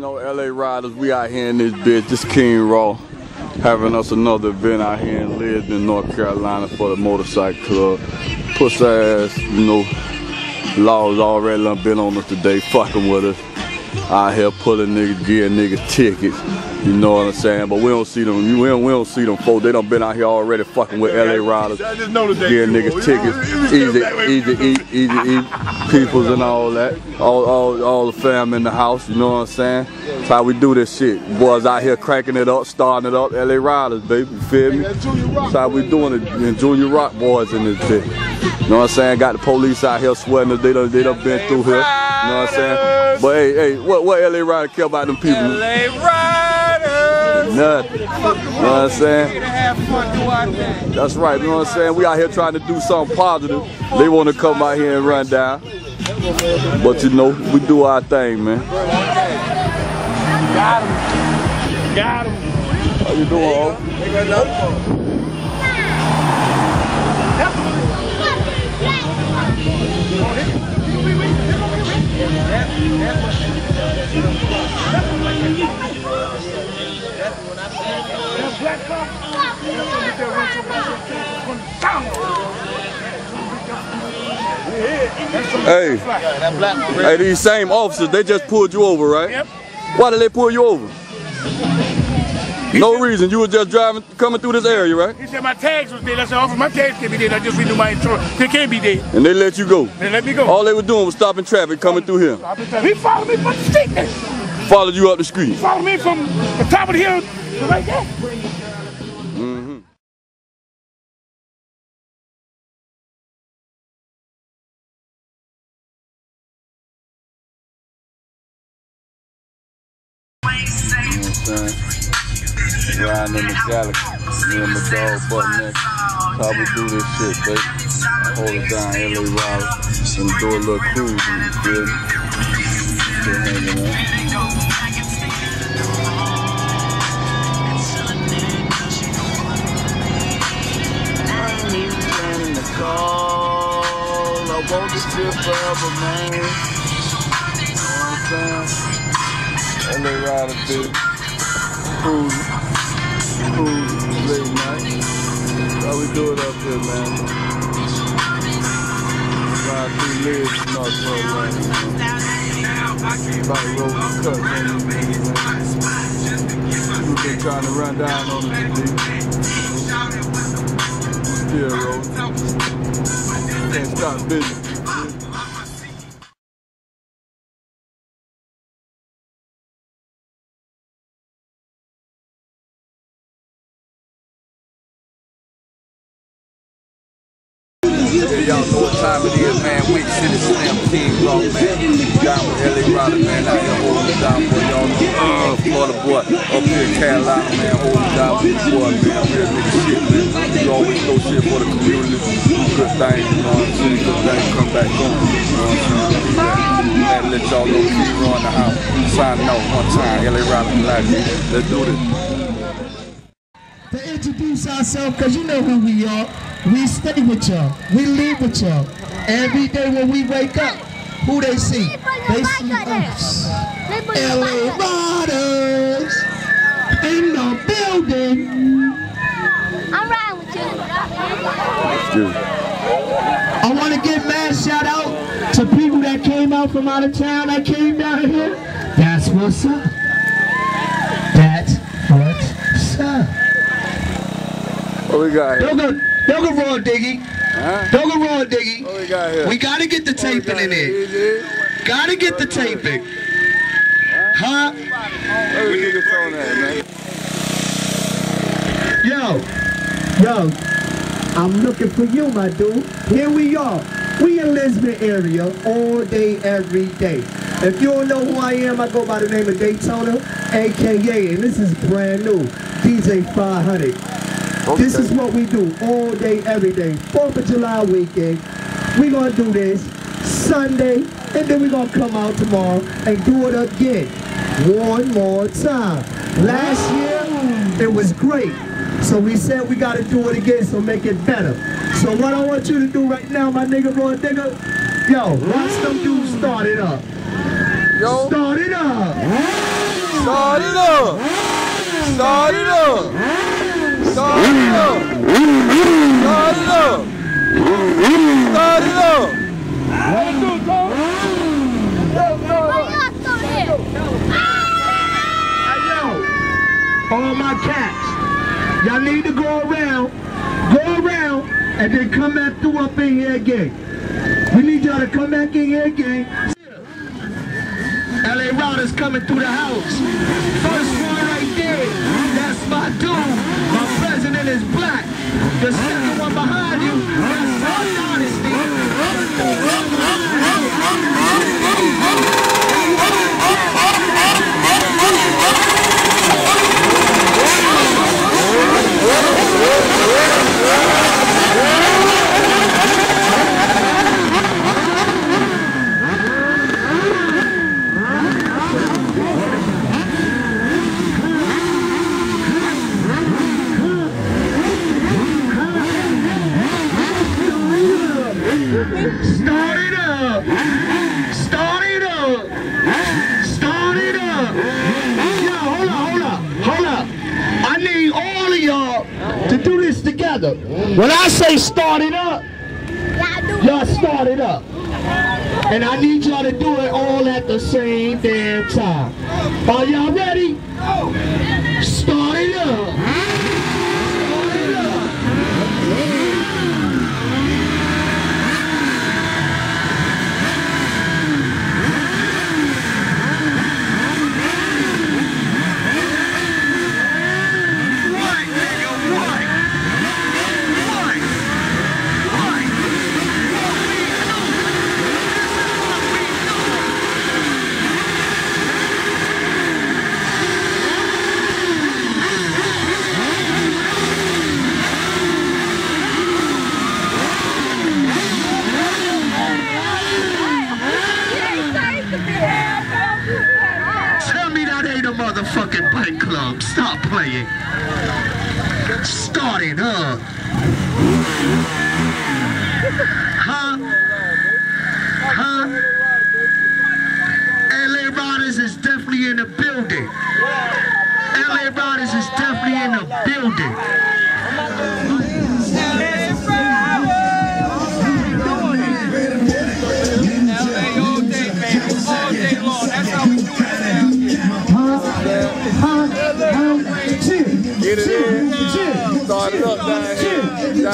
know, LA Riders, we out here in this bitch. This King Raw having us another event out here in Lisbon, North Carolina for the motorcycle club. Puss ass, you know, laws already done been on us today, fucking with us. Out here pulling niggas, getting niggas tickets. You know what I'm saying? But we don't see them. We don't see them folks. They done been out here already fucking with LA Riders, getting niggas tickets, easy peoples and all that. All the fam in the house. You know what I'm saying? That's how we do this shit. Boys out here cranking it up, starting it up. LA Riders, baby. You feel me? That's how we doing it. And Junior Rock boys in this bitch. You know what I'm saying? Got the police out here sweating us. They done been through here. You know what I'm saying? But hey, what LA Riders care about them people? LA Riders! Nothing. You know what I'm saying? That's right. You know what I'm saying? We out here trying to do something positive. They want to come out here and run down. But you know, we do our thing, man. Got him. Got him. How you doing, Ho? Hey, these same officers, they just pulled you over, right? Yep. Why did they pull you over? No reason. You were just driving, coming through this area, right? He said my tags was dead. I said, officer, my tags can't be dead. I just renewed my insurance. They can't be dead. And they let you go? They let me go. All they were doing was stopping traffic coming through here. He followed me from the street there. Followed you up the street? Followed me from the top of the hill to right there. Riding in the galaxy, me and my dog butt next. How we do this shit, baby. Hold it down, LA Riders, and do a little cruising, you feel me? Still hanging out. I ain't even planning to call. I want this shit forever, man. You know what I'm saying? LA Riders, baby. Cruising, late night. How we do it up here, man? Ride through Lisbon, North Carolina, man. About to roll the cut, man. People been trying to run down on us today. Still rolling. Can't stop business. Y'all know what time it is, man. Wait, City Slam, King Raw, man. Down with LA Riders, man. Out here holding it down for y'all. Florida boy up here in Carolina, man. Holding it down with the boy, man. Real nigga shit, man. We always do shit for the community. Good things, you know what I'm saying? Good things come back on. You know what I'm saying? Man, let y'all know King Raw in the house. Signing out one time. LA Riders live, man. Let's do this. To introduce ourselves, because you know who we are. We stay with y'all. We live with y'all. Every day when we wake up, who they see? They see us. LA Riders in the building. I'm riding with you. I want to give mad shout out to people that came out from out of town that came down here. That's what's up. That's what's up. What we got here? Don't go wrong, Diggy. Huh? Don't go wrong, Diggy. What we got here? We gotta get the taping in there. Gotta get the taping. Huh? Where we get this on that, man? Yo, I'm looking for you, my dude. Here we are. We in Lisbon area all day, every day. If you don't know who I am, I go by the name of Daytona, AKA, and this is brand new, DJ 500. Okay. This is what we do all day, every day. 4th of July weekend. We're going to do this Sunday, and then we're going to come out tomorrow and do it again. One more time. Last year, it was great. So we said we got to do it again, so make it better. So what I want you to do right now, my nigga, boy, nigga, yo, watch them dudes start it up. Yo. Start it up. Start it up. Start it up. Start it up. Start it up. Start it up. All my cats, y'all need to go around, and then come back through up in here again. We need y'all to come back in here again. LA RYDAZ coming through the house. First one right there, that's my dude. My president is black. The second one behind you, that's our dynasty. Start it up! Start it up! Start it up! Yo, hold up! I need all of y'all to do this together. When I say start it up, y'all start it up. And I need y'all to do it all at the same damn time. Are y'all ready? Start it up! Start it up! Motherfucking bike club, stop playing. Start it up. Huh? LA RYDAZ is definitely in the building. LA RYDAZ is definitely in the building. Get it in. Start it up down here in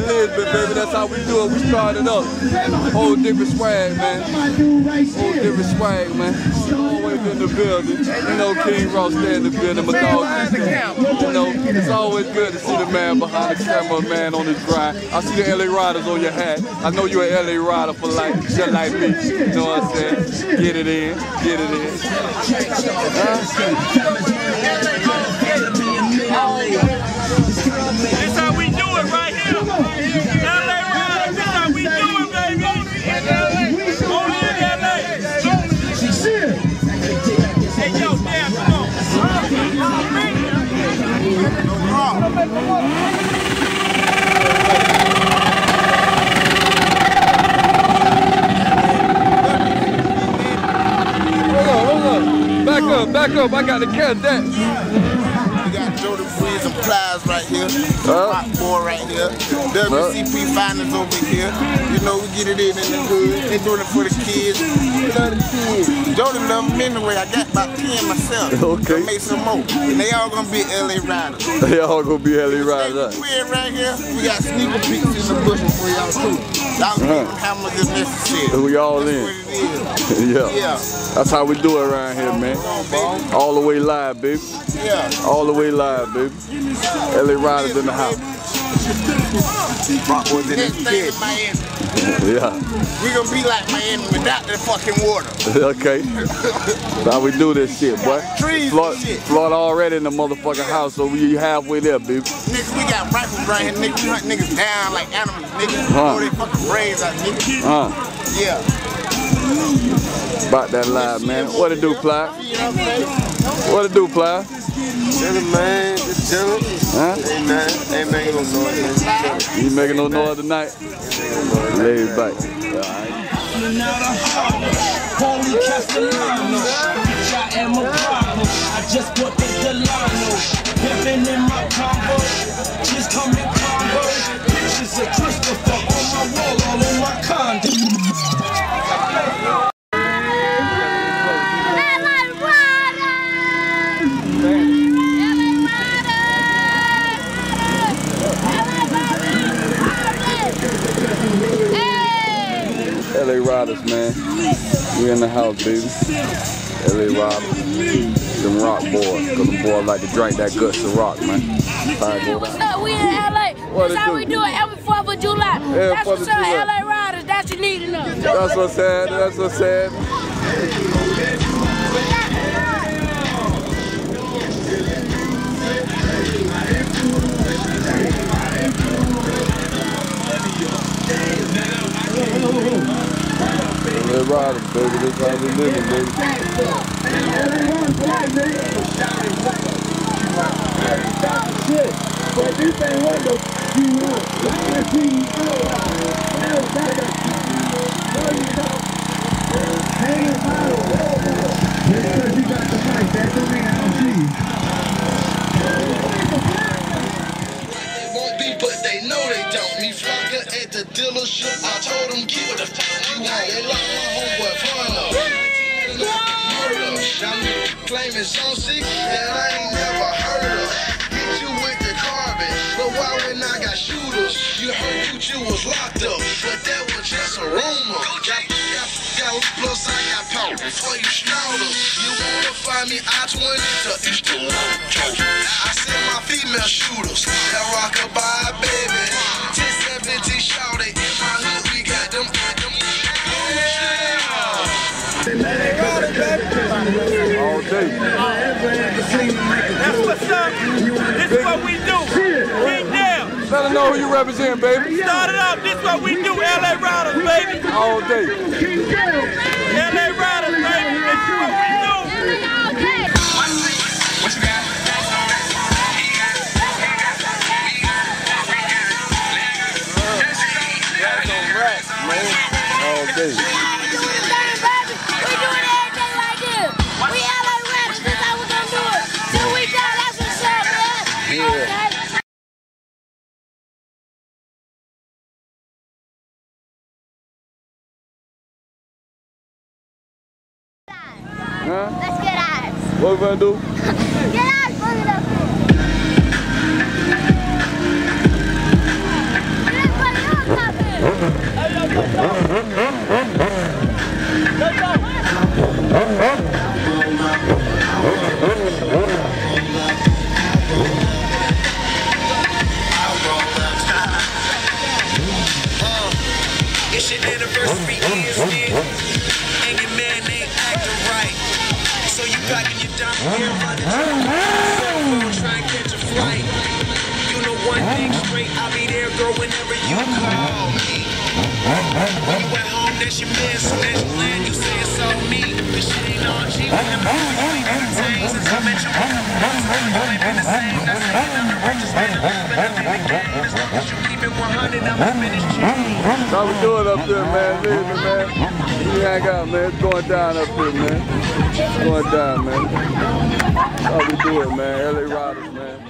Lisbon, baby. That's how we do it. We start it up. Whole different swag, man. Whole different swag, man. Always in the building. You know, King Ross stay in the building. My dog, you know, it's always good to see the man behind the camera, man on his grind. I see the LA RYDAZ on your hat. I know you're an LA Rider for life, just like me. You know what I'm saying? Get it in. Get it in. That's how we do it right here. LA RYDAZ, that's how we do it, baby. Only in LA. Hey, yo, damn, come on. Hold on. Back up. I got to catch that. Jordan Freeze and Plies right here. Rock boy right here. WCP Finance over here. You know, we get it in the hood. They doing it for the kids. We love the kids. Jordan love them anyway. I got about 10 myself. Okay. I made some more. And they all gonna be LA RYDAZ. They all gonna be LA RYDAZ. We're right here. We got sneaker peeks in the bushes for y'all too. Y'all get them hammers if necessary. We all in. Yeah. That's how we do it around here, man. All the way live, baby. Yeah. All the way live, baby. LA RYDAZ in the house. Yeah. We gonna be like Miami without the fucking water. Okay. That's how we do this shit, boy. Trees Florida already in the motherfucking house, so we halfway there, baby. Niggas, we got rifles right here, niggas. We hunt niggas down like animals, niggas. Blow they fucking brains out, niggas. Yeah. About that live, man. What it do, Ply? What it do, Ply? Chillin', man. Just chillin'. Huh? Ain't making no noise, man. You making no noise tonight? Laid back. Alright. up at Delano. Pimpin' in my combo, just come in combo. Pictures of Christopher on my wall, all on my condo. LA Riders, man. We in the house, baby. LA Riders. Them rock boys. Cause them boys like to drink that guts of rock, man. What's up? We in LA. That's how we do it every 4th of July. That's what's up, LA Riders. That's what you need to know. That's what's sad. That's what's sad. LA Riders, baby. This how we living, baby. But this ain't what the you want. Hang about. Because you got the mic, that's the reality. They won't be, but they know they don't. Me flocker at the dealership. I told them, get what the fuck you want. They lock my homeboy front up. Murder. Y'all claiming zone 6 that I ain't never heard of. Hit you with the carbon, but why when I got shooters? You heard you was locked up, but that was just a rumor. Got plus I got power for you snouters. You wanna find me I-20 to East the Road. I send my female shooters that rock-a-bye, baby. 10-17 shout it in my hood, we got them. All day. That's what's up. This is what we do. King down. Let them know who you represent, baby. Started off, this is what we do. LA Riders, baby. All day. LA Riders, baby. This is what we do. What you got? That's on rap, man. All day. Huh? Let's get ours. What we gonna do? Get ours, bring it up here. It's your anniversary years, man. And your man ain't acting right. So you packing your diamond here, running to try and catch a flight. You know one thing straight, I'll be there, girl, whenever you call me. When you at home, that's your man, so that's your land, you say it's all me. This shit ain't all cheap, and you ain't entertained since I met you. You ain't been the same, that's how you never purchase me. As long as you keep it 100, I'ma finish change. How we doing up there, man? Living, man. We hang out, man. It's going down up here, man. It's going down, man. How we doing, man? LA Riders, man.